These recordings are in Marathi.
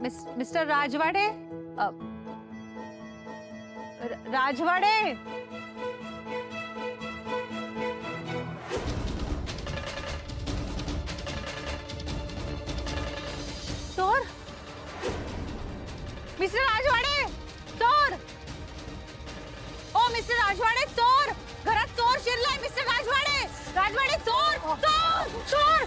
मिस्टर राजवाडे, राजवाडे, चोर, मिस्टर राजवाडे, चोर, ओ मिस्टर राजवाडे, चोर, घरात चोर शिरलाय मिस्टर राजवाडे, राजवाडे, चोर, चोर, चोर.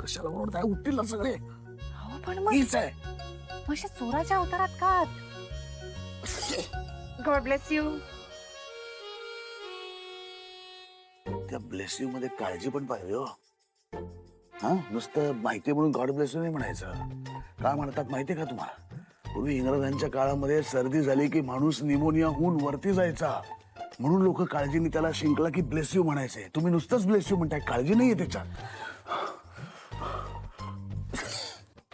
कशाला ओरडताय? उठतील ना सगळे. अहो पण मग हीच आहे. अशा चोराच्या अवतारात का? God bless you. त्या ब्लेस यू मध्ये काळजी पण पाहिजे हो. हा, नुसतं माहिती म्हणून गॉड ब्लेस यू नाही म्हणायचं. काय म्हणतात माहितीये का तुम्हाला? पूर्वी इंग्रजांच्या काळामध्ये सर्दी झाली की माणूस निमोनिया होऊन वरती जायचा, म्हणून लोक काळजीने त्याला शिंकला की ब्लेस यू म्हणायचे. तुम्ही नुसतंच ब्लेस यू म्हणताय, काळजी नाहीये त्याच्यात.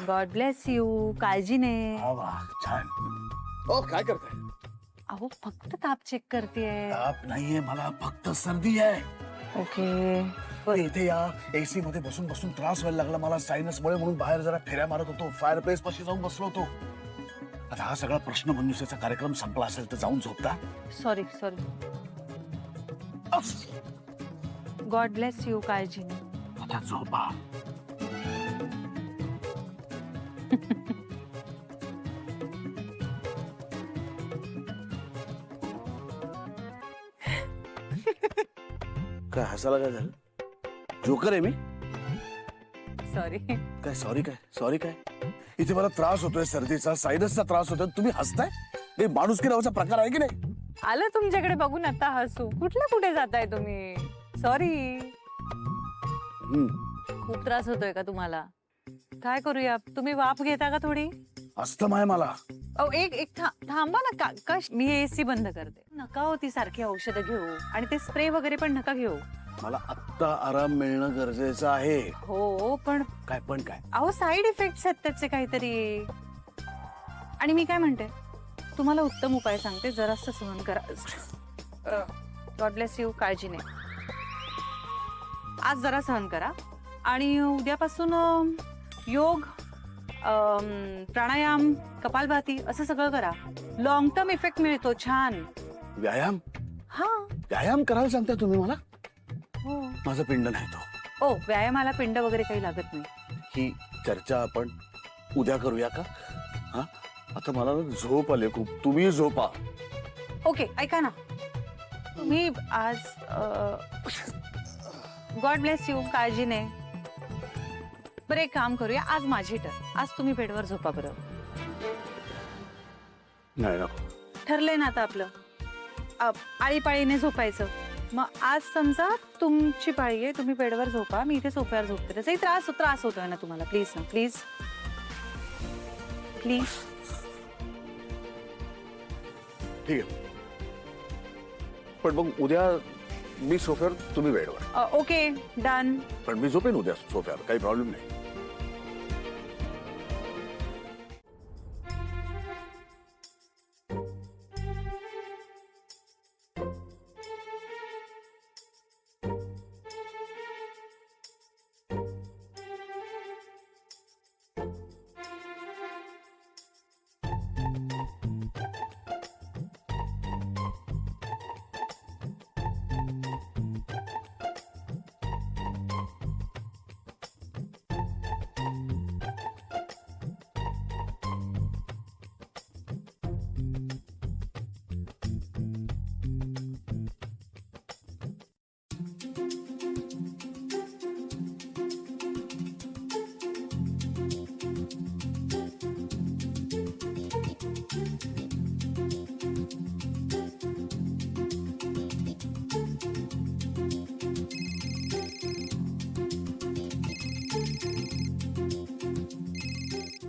God bless you. काळजी नाही. वा वा, छान. ओ काय करताय? अहो फक्त ताप चेक करतेय. ताप नाहीये मला, फक्त सर्दी आहे. ओके. इथे या एसी मध्ये बसून बसून त्रास व्हायला लागला मला सायनसमुळे, म्हणून बाहेर जरा फेऱ्या मारत होतो. फायर प्लेस पाशी जाऊन बसलो होतो. आता हा सगळा प्रश्न मंजुषेचा कार्यक्रम संपला असेल तर जाऊन झोपता. Sorry sorry. God bless you. काळजी नाही. आता झोपा. काय हसायला काय झालं? जोकर आहे मी? सॉरी. काय सॉरी काय? सॉरी काय? इथे मला त्रास होतोय सर्दीचा, सायनसचा त्रास होतोय, तुम्ही हसताय? हे माणुसकी नावाचा प्रकार आहे की नाही? आलं तुमच्याकडे बघून आता हसू. कुठे जाताय तुम्ही? सॉरी. खूप त्रास होतोय का तुम्हाला? काय करूया? तुम्ही वाफ घेता का थोडी? अस्थमा आहे मला. एक थांबा ना. मी एसी बंद करते. नका होती सारखी औषधं घेऊ आणि ते स्प्रे वगैरे पण नका घेऊ. मला आत्ता आराम मिळणं गरजेचं आहे. हो पण काय पण काय? अहो साईड इफेक्ट्स आहेत त्याचे काहीतरी. आणि मी काय म्हणते, तुम्हाला उत्तम उपाय सांगते, जरासं सहन करा. God bless you. काळजी नाही. आज जरा सहन करा आणि उद्यापासून योग, प्राणायाम, कपालभाती असं सगळं करा. लॉंग टर्म इफेक्ट मिळतो. छान. व्यायाम? हा. व्यायाम करायला सांगता तुम्ही मला? हो. माझा पिंड नाही तो. ओ व्यायामाला पिंड वगैरे काही लागत नाही. ही चर्चा आपण उद्या करूया का? हा, आता मला ना झोप आली खूप. तुम्ही झोपा. ओके ऐका ना, मी आज गॉड ब्लेस यू. काळजी नाही. बरं एक काम करूया, आज माझी टर्न. आज तुम्ही बेडवर झोपा बरं. नाही नको. ठरलंय ना आता आपलं, आळीपाळीने झोपायचं. मग आज समजा तुमची पाळी आहे, तुम्ही बेडवर झोपा, मी इथे सोफ्यावर झोपते. त्याचाही त्रास होतोय ना तुम्हाला? प्लीज ना, प्लीज प्लीज. ठीक आहे, पण मग उद्या मी सोफ्यावर, तुम्ही बेडवर. Okay done. पण मी झोपेन उद्या सोफ्यावर, काही प्रॉब्लेम नाही.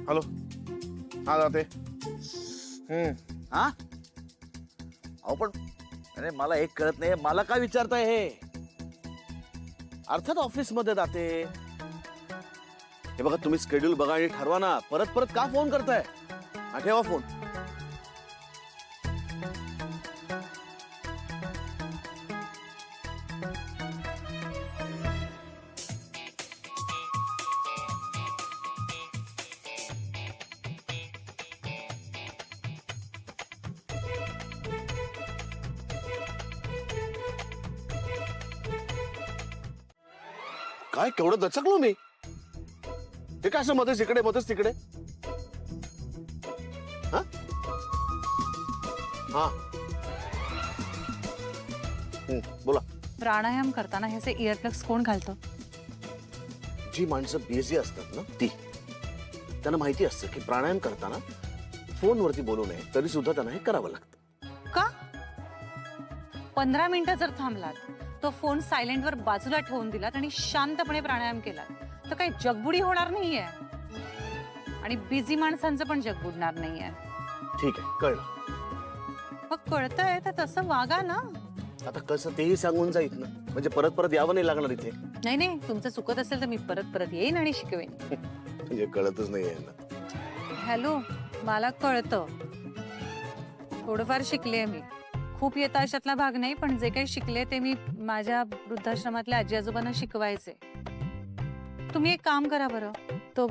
हॅलो. हा जाते. हा, अहो पण अरे मला एक कळत नाही, मला काय विचारताय हे? अर्थात ऑफिस मध्ये जाते. हे बघा, तुम्ही शेड्यूल बघा आणि ठरवा ना. परत परत का फोन करताय? हा, ठेवा फोन. काय केवढं दचकलो मी? हे काय असं मध्येच इकडे मध्येच तिकडे? हा हा बोला. प्राणायाम करताना ह्याचे इयरप्लग्स कोण घालतं? जी माणसं बिझी असतात ना ती. त्यांना माहिती असतं की प्राणायाम करताना फोनवरती बोलू नये, तरी सुद्धा त्यांना हे करावं लागतं. का? 15 मिनिटं जर थांबलात, तो फोन सायलेंट वर बाजूला ठेवून दिलात आणि शांतपणे प्राणायाम केलात तर काही जगबुडी होणार नाहीये आणि बिझी माणसांचं पण जग बुडणार नाहीये. ठीक आहे, कळलं. मग कळतंय तर तसं वागा ना. आता कसं तेही सांगून जाईत ना, म्हणजे परत परत यावं नाही लागणार इथे. नाही नाही, तुमचं चुकत असेल तर मी परत परत येईन आणि शिकवेन. म्हणजे कळतच नाही ना. हॅलो, मला कळतं, थोडंफार शिकले मी. खूप येता अशातला भाग नाही, पण जे काही शिकले ते मी माझ्या वृद्धाश्रमातल्या आजी आजोबांना शिकवायचे. तुम्ही एक काम करा बरं, तो